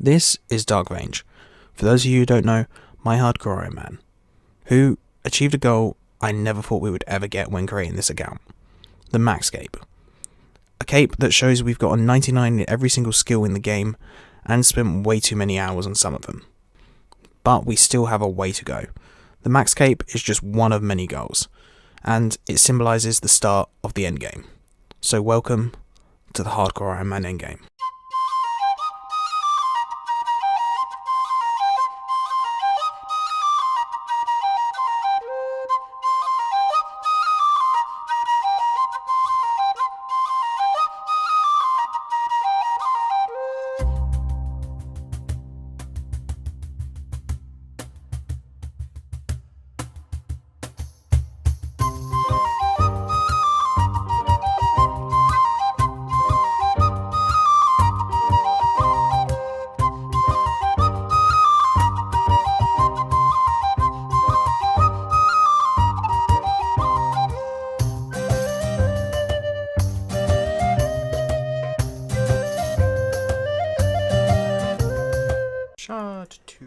This is Dark Range. For those of you who don't know, my Hardcore Ironman, who achieved a goal I never thought we would ever get when creating this account. The Max Cape. A cape that shows we've got a 99 in every single skill in the game and spent way too many hours on some of them. But we still have a way to go. The Max Cape is just one of many goals, and it symbolises the start of the endgame. So welcome to the Hardcore Ironman endgame. Shard 2.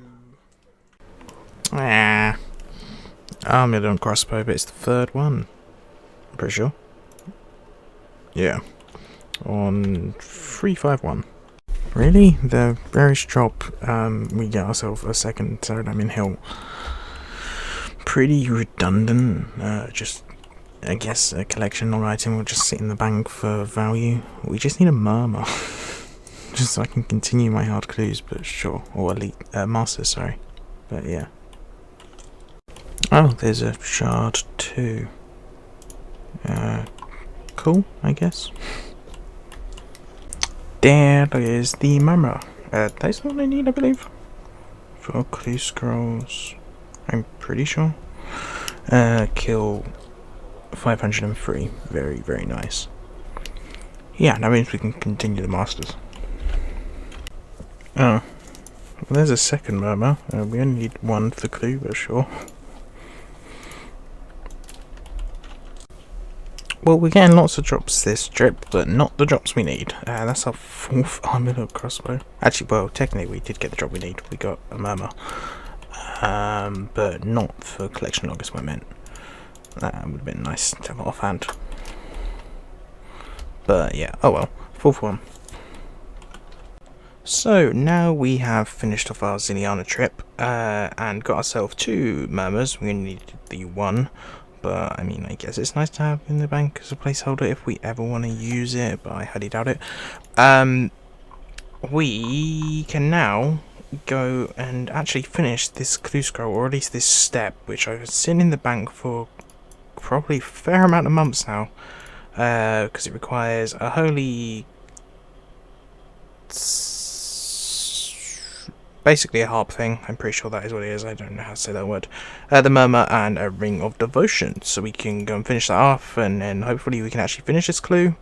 I'm going to crossbow, but it's the third one. I'm pretty sure. Yeah. On 351. Really? The rarest drop, we get ourselves a second Celadamian Hill. Pretty redundant. Just, I guess, a collection or item will just sit in the bank for value. We just need a murmur. Just so I can continue my hard clues, but sure. Or elite, masters, sorry. But yeah. Oh, there's a shard 2. Cool, I guess. There is the murmur. That's what I need, I believe. For clue scrolls. I'm pretty sure. Kill 503. Very, very nice. Yeah, that means we can continue the masters. Oh, well, there's a second murmur. We only need one for the clue, but sure. Well, we're getting lots of drops this trip, but not the drops we need. That's our 4th armored crossbow. Actually, well, technically we did get the drop we need. We got a murmur. But not for collection log is what I meant. That would have been nice to have offhand. But yeah, oh well. 4th one. So now we have finished off our Ziliana trip and got ourselves 2 murmurs. We only needed the 1, but I mean, I guess it's nice to have in the bank as a placeholder if we ever want to use it, but I highly doubt it. We can now go and actually finish this clue scroll, or at least this step, which I've seen in the bank for probably a fair amount of months now, because it requires a holy... basically a harp thing. I'm pretty sure that is what it is. I don't know how to say that word. The murmur and a ring of devotion. So we can go and finish that off, and then hopefully we can actually finish this clue.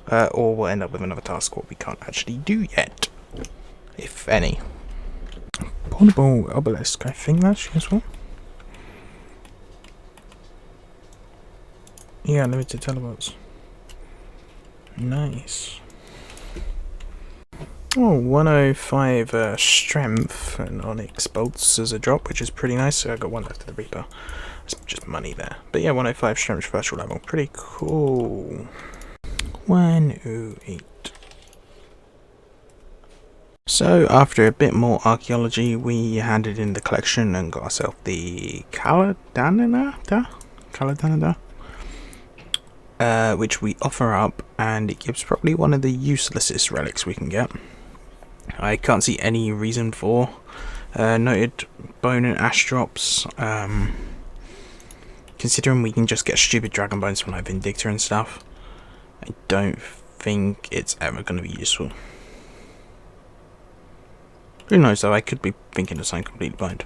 Or we'll end up with another task what we can't actually do yet. If any. Portable obelisk. I think that's useful. Yeah, limited teleports. Nice. Oh, 105 strength and onyx bolts as a drop, which is pretty nice. So I got 1 left of the Reaper. It's just money there. But yeah, 105 strength virtual level. Pretty cool. 108. So after a bit more archaeology, we handed in the collection and got ourselves the Caladanada, which we offer up, and it gives probably one of the uselessest relics we can get. I can't see any reason for noted bone and ash drops, considering we can just get stupid dragon bones from like Vindicta and stuff. I don't think it's ever going to be useful. Who knows though, I could be thinking of something completely blind.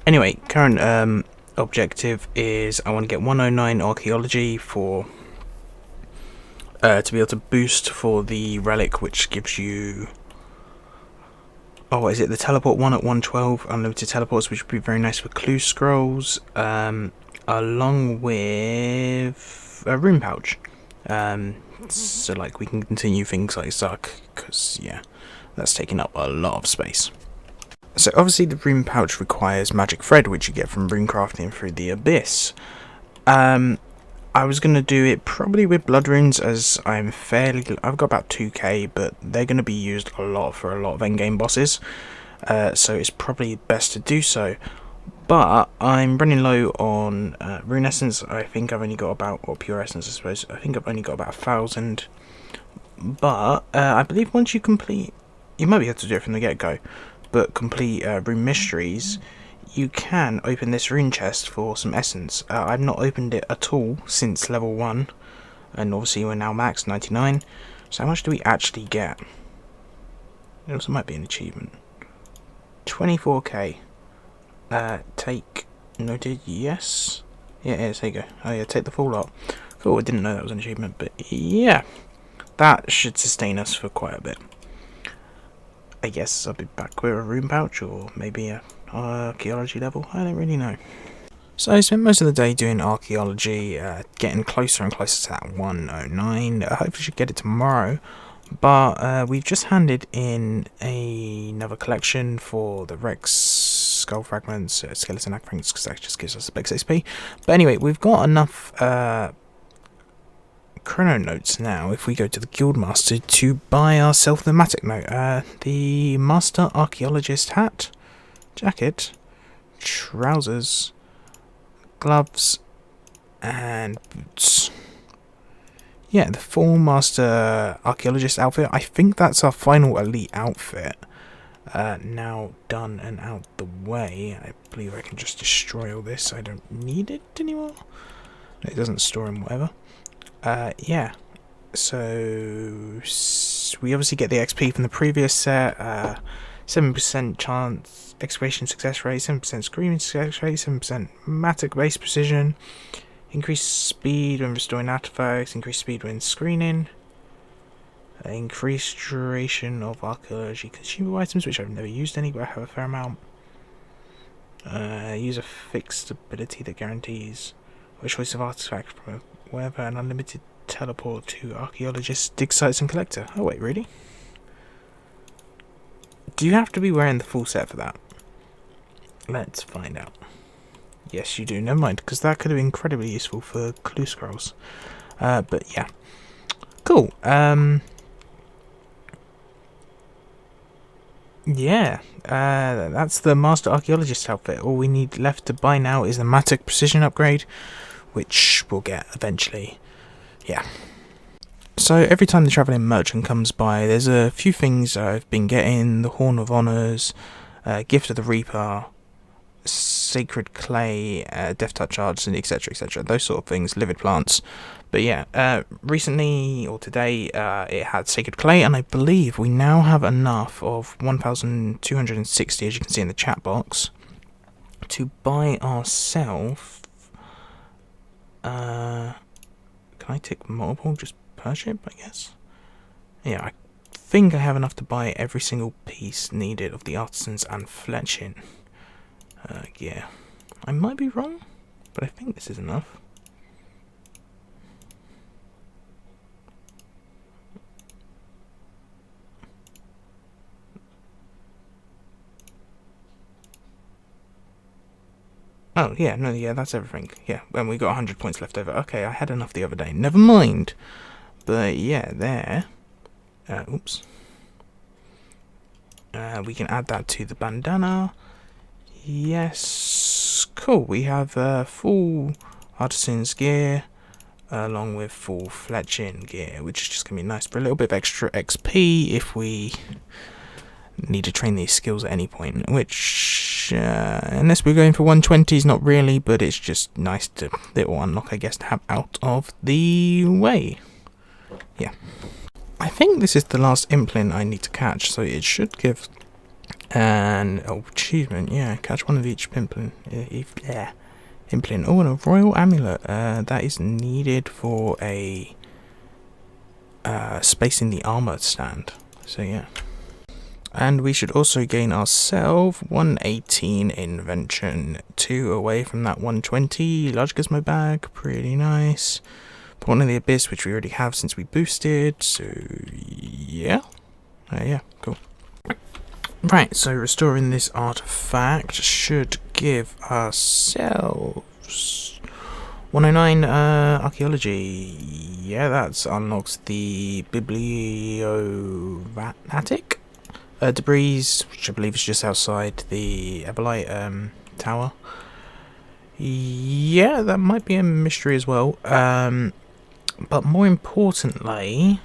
Anyway, current objective is I want to get 109 archaeology for to be able to boost for the relic, which gives you... oh, is it the teleport one at 112? Unlimited teleports, which would be very nice for clue scrolls, along with a rune pouch. So like we can continue things like Suck, because yeah, That's taking up a lot of space. So obviously the rune pouch requires magic thread, which you get from rune crafting through the abyss. I was going to do it probably with blood runes, as I've got about 2k, but they're going to be used a lot for a lot of endgame bosses, so it's probably best to do so. But I'm running low on rune essence. I think I've only got about, or pure essence I suppose, I think I've only got about 1,000. But I believe once you complete, you might be able to do it from the get-go, but complete rune mysteries, you can open this rune chest for some essence. I've not opened it at all since level 1, and obviously we're now max 99. So how much do we actually get? It also might be an achievement. 24k. Take noted, yes. Yeah, it is, there you go. Oh yeah, take the full lot. Cool, I didn't know that was an achievement, but yeah. That should sustain us for quite a bit. I guess I'll be back with a rune pouch, or maybe a archaeology level. I don't really know. So I spent most of the day doing archaeology, getting closer and closer to that 109. Hopefully should get it tomorrow. But we've just handed in another collection for the Rex skull fragments, skeleton fragments, because that just gives us a big XP. But anyway, we've got enough chrono notes now, if we go to the Guildmaster, to buy ourselves the Matic note. The Master Archaeologist hat, jacket, trousers, gloves, and boots. Yeah, the full Master Archaeologist outfit. I think that's our final elite outfit. Now done and out the way. I believe I can just destroy all this. I don't need it anymore. It doesn't store in whatever. Yeah, so we obviously get the XP from the previous set, 7% chance excavation success rate, 7% screaming success rate, 7% matic base precision, increased speed when restoring artifacts, increased speed when screening, increased duration of archaeology consumable items, which I've never used any, but I have a fair amount. Use a fixed ability that guarantees a choice of artifact from wherever, an unlimited teleport to archaeologists, dig sites and collector. Oh wait, really? Do you have to be wearing the full set for that? Let's find out. Yes, you do. Never mind, because that could have been incredibly useful for clue scrolls. But yeah, cool. Yeah, that's the Master Archaeologist outfit. All we need left to buy now is the Matic Precision upgrade, which we'll get eventually. Yeah. So every time the Travelling Merchant comes by, there's a few things I've been getting: the Horn of Honours, Gift of the Reaper, Sacred Clay, Death Touch Arts, and etc, etc. Those sort of things, livid plants. But yeah, recently, or today, it had Sacred Clay, and I believe we now have enough of 1,260, as you can see in the chat box, to buy ourselves... can I tick multiple? Just per ship, I guess? Yeah, I think I have enough to buy every single piece needed of the artisans and fletching. Yeah. I might be wrong, but I think this is enough. Oh, yeah, no, yeah, that's everything. Yeah, and we got 100 points left over. Okay, I had enough the other day. Never mind. But, yeah, there. Oops. We can add that to the bandana. Yes. Cool. We have full artisan's gear, along with full fletching gear, which is just going to be nice for a little bit of extra XP if we need to train these skills at any point, which, unless we're going for 120s, not really, but it's just nice to little unlock, I guess, to have out of the way. Yeah. I think this is the last implint I need to catch, so it should give an achievement. Yeah, catch one of each implint. Implint. Oh, and a royal amulet. That is needed for a space in the armor stand. So yeah. And we should also gain ourselves 118 invention, 2 away from that 120. Large gizmo bag, pretty nice. Pawn in the Abyss, which we already have since we boosted, so yeah. Yeah, cool. Right, so restoring this artifact should give ourselves 109 archaeology. Yeah, that unlocks the bibliomatic debris, which I believe is just outside the Everlight tower. Yeah, that might be a mystery as well. But more importantly,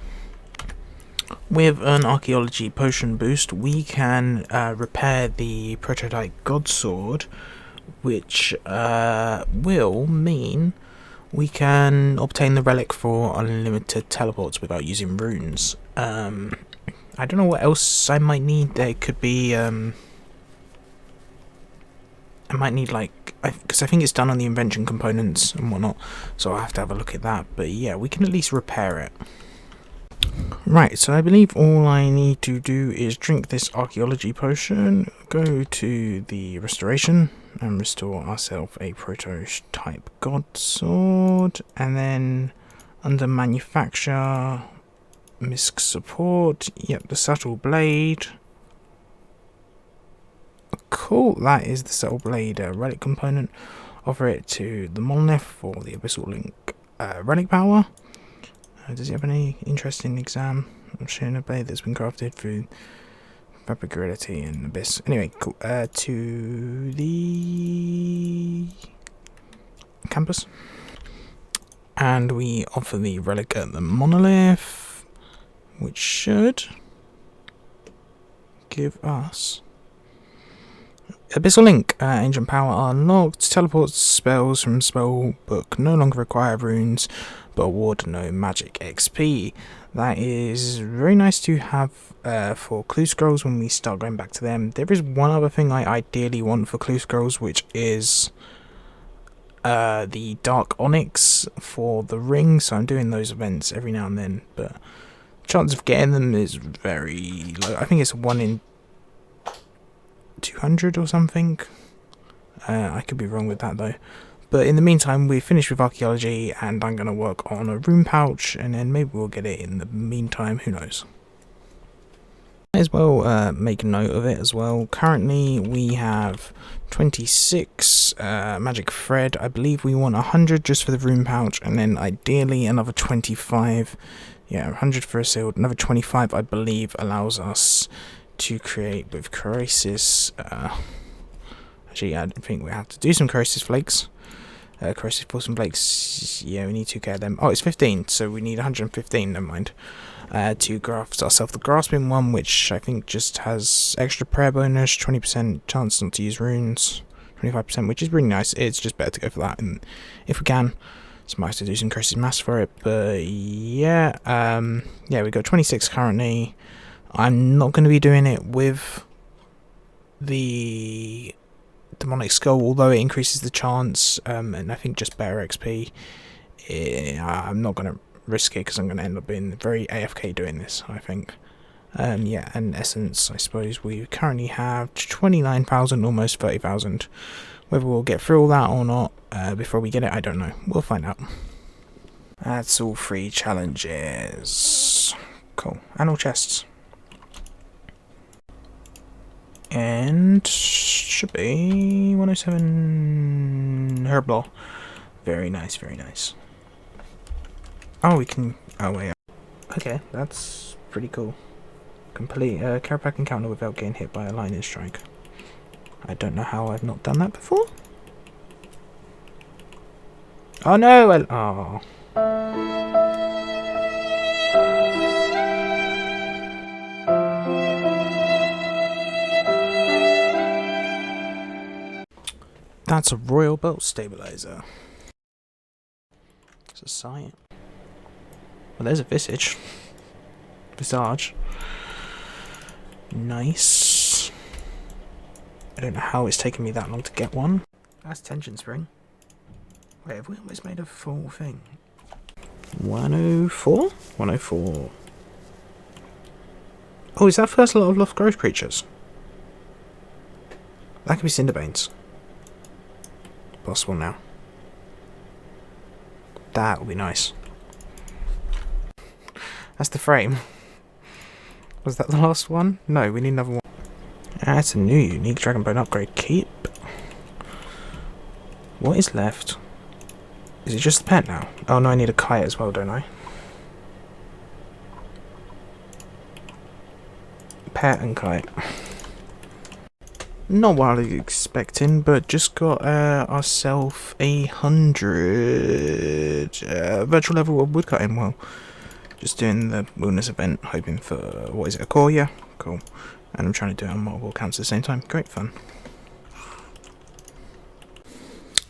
with an archaeology potion boost, we can repair the prototype god sword, which will mean we can obtain the relic for unlimited teleports without using runes. I don't know what else I might need. There could be I might need, like, because I think it's done on the invention components and whatnot, so I'll have to have a look at that. But yeah, we can at least repair it. Right, so I believe all I need to do is drink this archaeology potion, go to the restoration, and restore ourselves a prototype god sword, and then under manufacture, misc support, yep, the subtle blade. Cool, that is the subtle blade relic component. Offer it to the monolith for the abyssal link relic power. Does he have any interest in exam? I'm sharing a blade that's been crafted through fabricability and abyss. Anyway, cool. To the campus, and we offer the relic at the monolith, which should give us abyssal link. Ancient power unlocked. Teleports spells from spell book. No longer require runes, but award no magic XP. That is very nice to have for clue scrolls when we start going back to them. There is one other thing I ideally want for clue scrolls, which is the dark onyx for the ring. So I'm doing those events every now and then, but chance of getting them is very low. I think it's 1 in 200 or something. I could be wrong with that though. But in the meantime, we're finished with archaeology, and I'm going to work on a rune pouch, and then maybe we'll get it in the meantime, who knows. Might as well make a note of it as well. Currently we have 26 magic thread. I believe we want 100 just for the rune pouch, and then ideally another 25. Yeah, 100 for a sealed. Another 25 I believe allows us to create with Chorasis. Actually, I think we have to do some Chorasis flakes. Corrosive Pulsing Flakes, yeah, we need to get them. Oh, it's 15, so we need 115, never mind. To graft ourselves the Grasping one, which I think just has extra prayer bonus, 20% chance not to use runes, 25%, which is really nice. It's just better to go for that, and if we can, it's nice to do some Corrosive Mass for it. But yeah, yeah, we got 26 currently. I'm not going to be doing it with the demonic skull, although it increases the chance, and I think just better XP. I'm not going to risk it because I'm going to end up being very AFK doing this, I think. Yeah, and essence, I suppose we currently have 29,000, almost 30,000. Whether we'll get through all that or not before we get it, I don't know. We'll find out. That's all 3 challenges. Cool. And all chests. And should be 107 Herblore. Very nice, very nice. Oh, we can. Oh, wait. Okay, that's pretty cool. Complete Carapac encounter without getting hit by a lightning strike. I don't know how I've not done that before. Oh no! Oh. That's a royal belt stabilizer. It's a sight. Well, there's a visage. Visage. Nice. I don't know how it's taken me that long to get one. That's tension spring. Wait, have we almost made a full thing? 104? 104. Oh, is that first lot of lost growth creatures? That could be Cinderbanes. Possible now. That would be nice. That's the frame. Was that the last one? No, we need another one. That's a new unique Dragon Bone upgrade. Keep. What is left? Is it just the pet now? Oh no, I need a kite as well, don't I? Pet and kite. Not what I was expecting, but just got ourselves 100 virtual level of woodcutting. Well, just doing the wilderness event, hoping for, what is it, a core? Yeah, cool. And I'm trying to do it on multiple accounts at the same time. Great fun.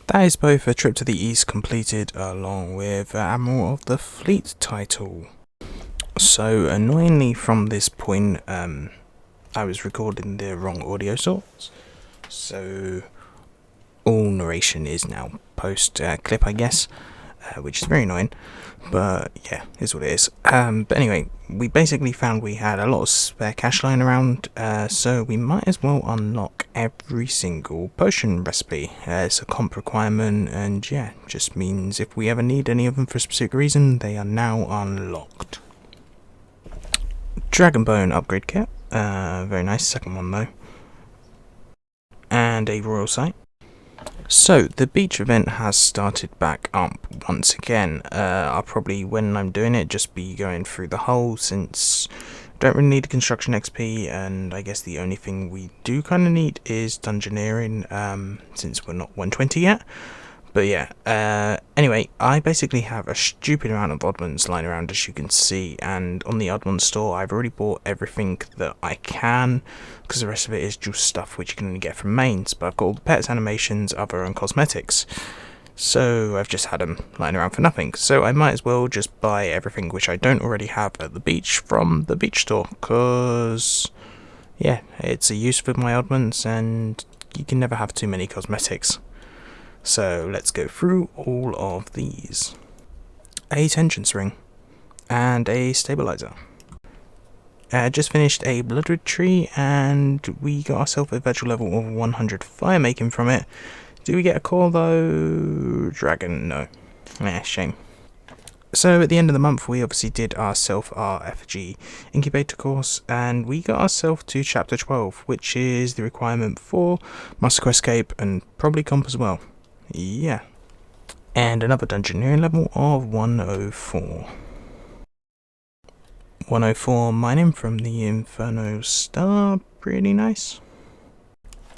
That is both a trip to the east completed along with Admiral of the Fleet title. So annoyingly from this point, I was recording the wrong audio source, so all narration is now post clip, I guess, which is very annoying, but yeah, is what it is. But anyway, we basically found we had a lot of spare cash lying around, so we might as well unlock every single potion recipe. It's a comp requirement, and yeah, just means if we ever need any of them for a specific reason, they are now unlocked. Dragon Bone upgrade kit. Very nice, second one though. And a royal sight. So, the beach event has started back up once again. I'll probably, when I'm doing it, just be going through the whole, since I don't really need a construction XP, and I guess the only thing we do kind of need is dungeoneering, since we're not 120 yet. But yeah, anyway, I basically have a stupid amount of oddments lying around, as you can see, and on the oddments store I've already bought everything that I can, because the rest of it is just stuff which you can only get from mains, but I've got all the pets, animations, other and cosmetics, so I've just had them lying around for nothing, so I might as well just buy everything which I don't already have at the beach from the beach store, because yeah, it's a use for my oddments, and you can never have too many cosmetics. So let's go through all of these. A tension ring and a stabilizer. Just finished a bloodwood tree, and we got ourselves a virtual level of 100 fire making from it. Do we get a core though? Dragon, no. Shame. So at the end of the month we obviously did ourselves our FG incubator course, and we got ourselves to chapter 12, which is the requirement for Master Quest Escape and probably comp as well. Yeah. And another dungeoneering level of 104. 104 mining from the Inferno Star. Pretty nice.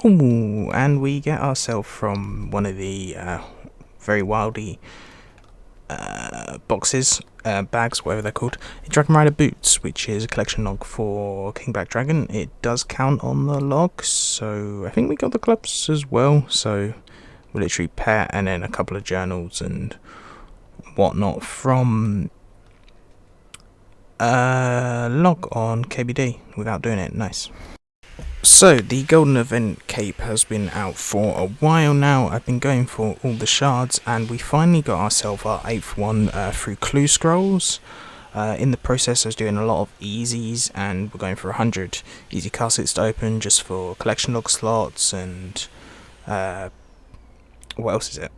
Ooh, and we get ourselves from one of the very wildy boxes, bags, whatever they're called, Dragon Rider boots, which is a collection log for King Black Dragon. It does count on the log, so I think we got the gloves as well, so we'll literally pet, and then a couple of journals and whatnot from log on KBD without doing it. Nice. So the golden event cape has been out for a while now. I've been going for all the shards, and we finally got ourselves our 8th one through clue scrolls. In the process I was doing a lot of easies, and we're going for 100 easy caskets to open just for collection log slots, and what else is it?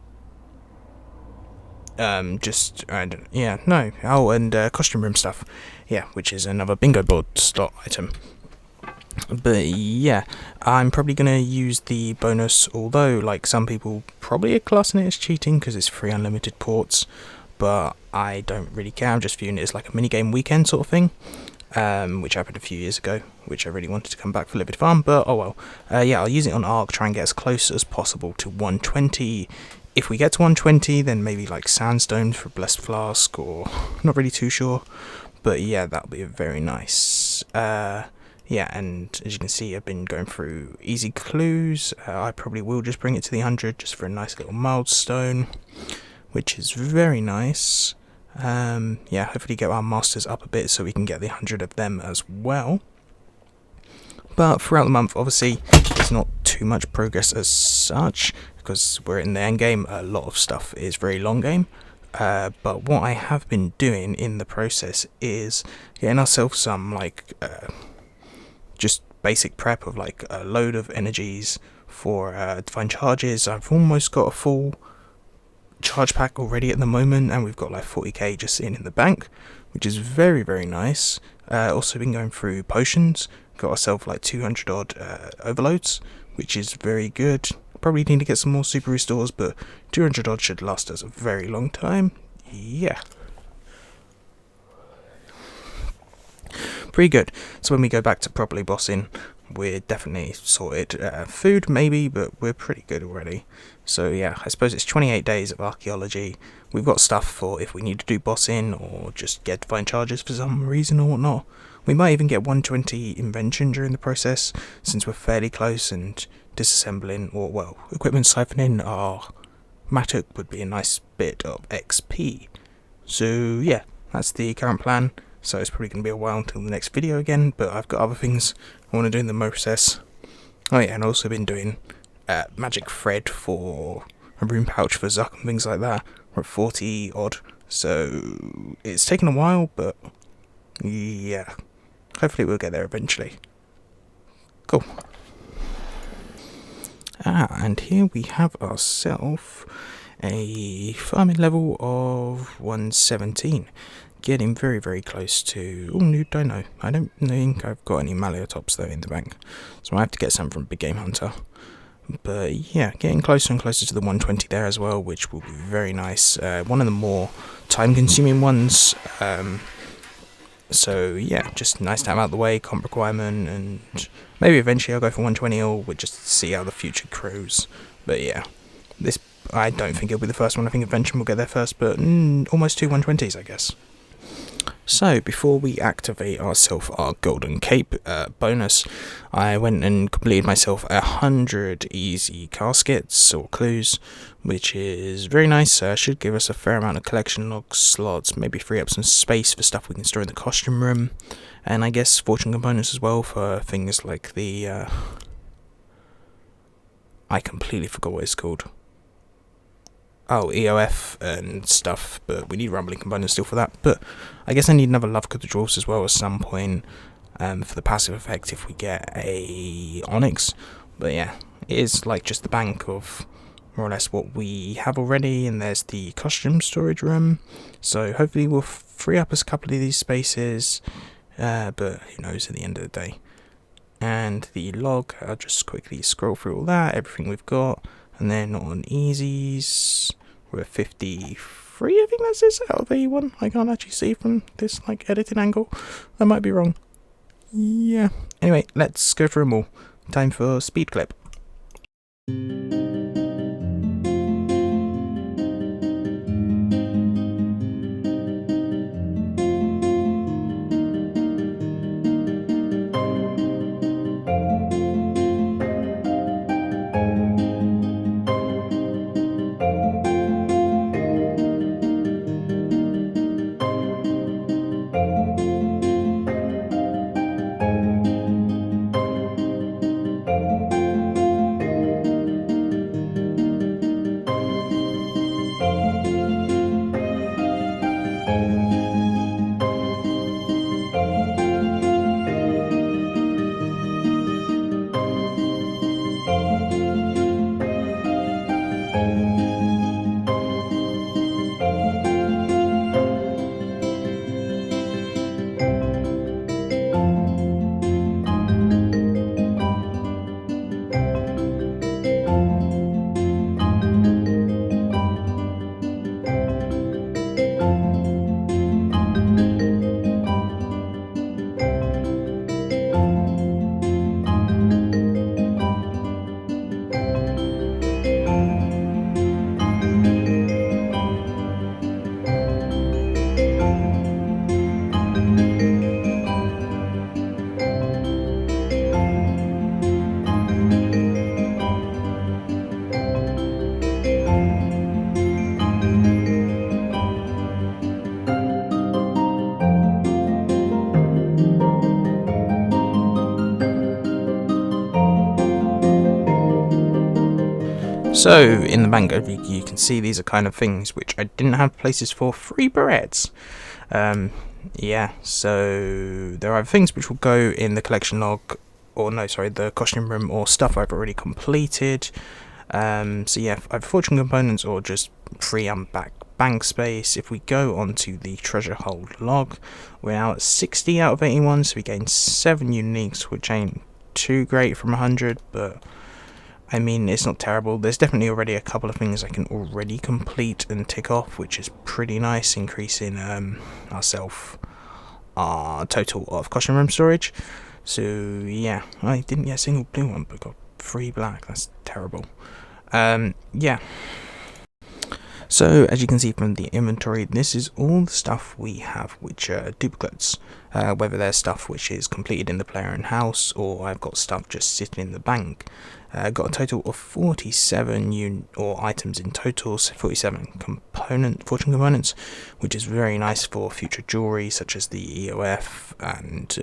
Costume room stuff. Yeah, which is another bingo board slot item. But yeah, I'm probably going to use the bonus, although like some people probably are classing it as cheating because it's free unlimited ports, but I don't really care. I'm just viewing it as like a minigame weekend sort of thing, which happened a few years ago, which I really wanted to come back for Livid Farm, but oh well. Yeah, I'll use it on Arc, try and get as close as possible to 120. If we get to 120, then maybe like Sandstone for Blessed Flask, or not really too sure, but yeah, that'll be very nice. Yeah, and as you can see, I've been going through easy clues. I probably will just bring it to the 100 just for a nice little milestone, which is very nice. Yeah, hopefully get our masters up a bit so we can get the 100 of them as well. But throughout the month, obviously, there's not too much progress as such, because we're in the end game. A lot of stuff is very long game. But what I have been doing in the process is getting ourselves some, like, just basic prep of, like, a load of energies for divine charges. I've almost got a full charge pack already at the moment, and we've got like 40k just sitting in the bank, which is very, very nice. Also been going through potions, got ourselves like 200 odd overloads, which is very good. Probably need to get some more super restores, but 200 odd should last us a very long time. Yeah. Pretty good. So when we go back to properly bossing, we're definitely sorted. Food maybe, but we're pretty good already. So yeah, I suppose it's 28 days of archaeology. We've got stuff for if we need to do bossing or just get divine charges for some reason or whatnot. We might even get 120 invention during the process, since we're fairly close, and disassembling, or well, equipment siphoning our Matuk would be a nice bit of XP. So yeah, that's the current plan. So it's probably going to be a while until the next video again, but I've got other things I want to do in the process. Oh yeah, and also been doing magic thread for a rune pouch for Zuck and things like that. We're at 40 odd, so it's taken a while, but yeah, hopefully we'll get there eventually. Cool. And here we have ourselves a farming level of 117. Getting very, very close to... Oh, new dino. I don't think I've got any Maliotops though in the bank, so I have to get some from Big Game Hunter. But yeah, getting closer and closer to the 120 there as well, which will be very nice. One of the more time-consuming ones. So yeah, just nice to have out of the way, comp requirement, and maybe eventually I'll go for 120 or we'll just see how the future accrues. But yeah, this I don't think it'll be the first one. I think eventually we'll get there first, but almost 2 120s, I guess. So before we activate our golden cape bonus, I went and completed myself 100 easy caskets or clues, which is very nice. Should give us a fair amount of collection log slots, maybe free up some space for stuff we can store in the costume room, and I guess fortune components as well for things like the I completely forgot what it's called. Oh, EOF and stuff, but we need rumbling components still for that. But I guess I need another Love Could the Dwarfs as well at some point for the passive effect if we get a Onyx. But yeah, it is like just the bank of more or less what we have already, and there's the costume storage room. So hopefully we'll free up a couple of these spaces, but who knows at the end of the day. And the log, I'll just quickly scroll through all that, everything we've got. And then on easies, we're 53, I think that says, out of 81. I can't actually see from this editing angle. I might be wrong. Yeah. Anyway, let's go through them all. Time for speed clip. So, in the bank overview, you can see these are kind of things which I didn't have places for. Free barrettes. Yeah, so there are things which will go in the collection log, or no, sorry, the costume room, or stuff I've already completed. So yeah, either fortune components or just free bank space. If we go onto the treasure hold log, we're now at 60 out of 81, so we gained 7 uniques, which ain't too great from 100, but I mean, it's not terrible. There's definitely already a couple of things I can already complete and tick off, which is pretty nice, increasing our total of costume room storage. So yeah, I didn't get a single blue one, but got 3 black. That's terrible. Yeah. So, as you can see from the inventory, this is all the stuff we have which are duplicates. Whether there's stuff which is completed in the player and house, or I've got stuff just sitting in the bank. Got a total of 47 items in total, so 47 fortune components, which is very nice for future jewelry, such as the EOF, and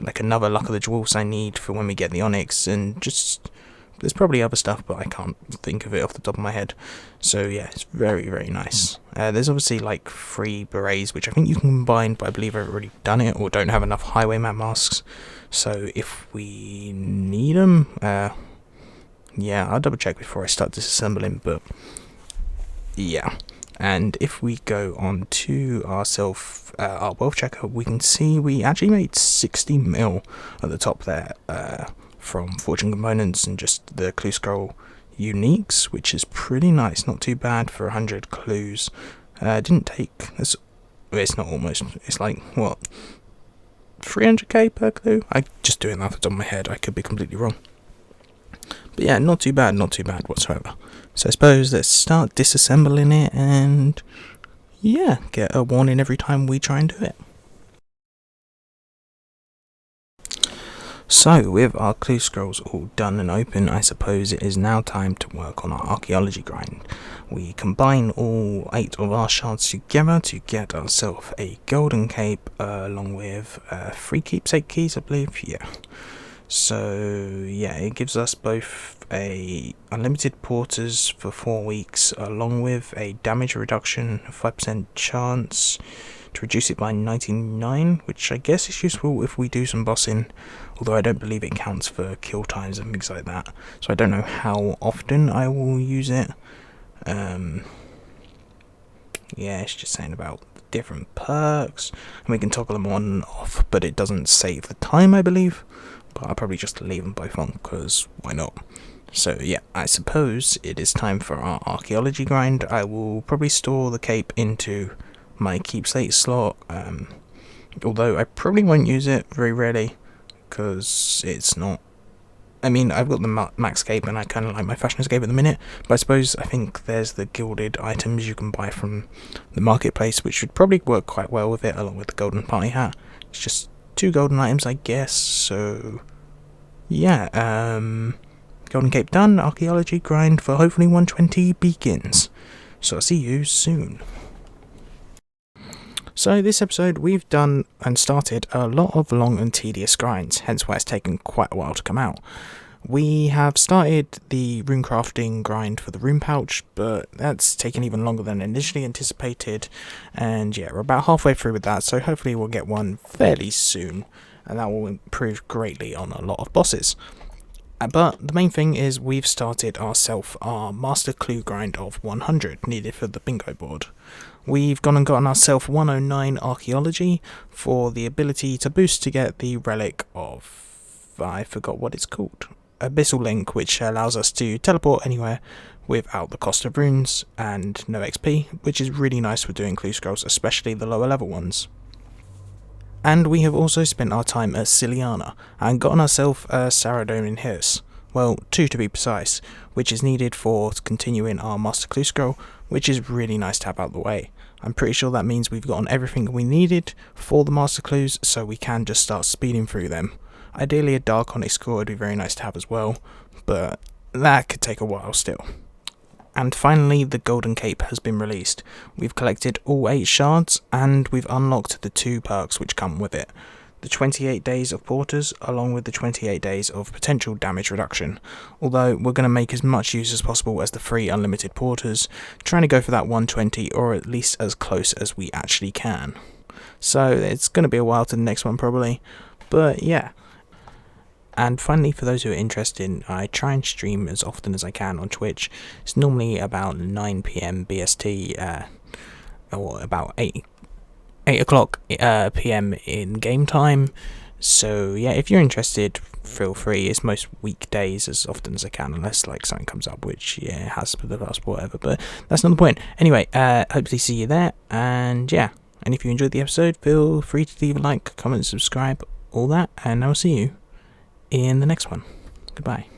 like another Luck of the Dwarfs I need for when we get the Onyx, and just... there's probably other stuff, but I can't think of it off the top of my head. So yeah, it's very, very nice. There's obviously like 3 berets, which I think you can combine, but I believe I've already done it, or don't have enough Highwayman masks. So if we need them, yeah, I'll double check before I start disassembling, but yeah. And if we go on to our wealth checker, we can see we actually made 60 mil at the top there, from fortune components and just the clue scroll uniques, which is pretty nice. Not too bad for 100 clues. Didn't take this. It's not almost. It's like what, 300k per clue. I'm just doing that off the top of my head. I could be completely wrong. But yeah, not too bad whatsoever. So I suppose let's start disassembling it, and yeah, get a warning every time we try and do it. So, with our clue scrolls all done and open, I suppose it is now time to work on our archaeology grind. We combine all 8 of our shards together to get ourselves a golden cape, along with 3 keepsake keys, I believe. Yeah. So yeah, it gives us both a unlimited porters for 4 weeks, along with a damage reduction of 5% chance to reduce it by 99, which I guess is useful if we do some bossing, although I don't believe it counts for kill times and things like that, so I don't know how often I will use it. Yeah, it's just saying about different perks, and we can toggle them on and off, but it doesn't save the time, I believe, but I'll probably just leave them both on, because why not? So yeah, I suppose it is time for our archaeology grind. I will probably store the cape into my keepsake slot, although I probably won't use it very rarely, because it's not... I mean, I've got the max cape, and I kind of like my fashion escape at the minute, but I think there's the gilded items you can buy from the marketplace, which should probably work quite well with it, along with the golden party hat. It's just 2 golden items, I guess, so... yeah, golden cape done, archaeology grind for hopefully 120 begins. So I'll see you soon. So this episode we've done and started a lot of long and tedious grinds, hence why it's taken quite a while to come out. We have started the rune crafting grind for the rune pouch, but that's taken even longer than initially anticipated, and yeah, we're about halfway through with that, so hopefully we'll get one fairly soon, and that will improve greatly on a lot of bosses. But the main thing is we've started our master clue grind of 100 needed for the bingo board. We've gone and gotten ourselves 109 archaeology for the ability to boost to get the relic of... I forgot what it's called. Abyssal Link, which allows us to teleport anywhere without the cost of runes and no XP, which is really nice for doing clue scrolls, especially the lower level ones. And we have also spent our time at Ciliana and gotten ourselves a Saradome in Hirs. Well, 2 to be precise, which is needed for continuing our Master Clue Scroll, which is really nice to have out the way. I'm pretty sure that means we've gotten everything we needed for the Master Clues, so we can just start speeding through them. Ideally a Dark Onyx score would be very nice to have as well, but that could take a while still. And finally, the Golden Cape has been released. We've collected all 8 shards, and we've unlocked the 2 perks which come with it. The 28 days of porters, along with the 28 days of potential damage reduction. Although, we're going to make as much use as possible as the 3 unlimited porters, trying to go for that 120, or at least as close as we actually can. So, it's going to be a while to the next one probably, but yeah. And finally, for those who are interested, I try and stream as often as I can on Twitch. It's normally about 9 p.m. BST, or about 8 o'clock p.m. in game time. So yeah, if you're interested, feel free. It's most weekdays as often as I can, unless like something comes up, which has for the last whatever. But that's not the point. Anyway, hopefully see you there. And yeah, and if you enjoyed the episode, feel free to leave a like, comment, subscribe, all that, and I'll see you in the next one. Goodbye.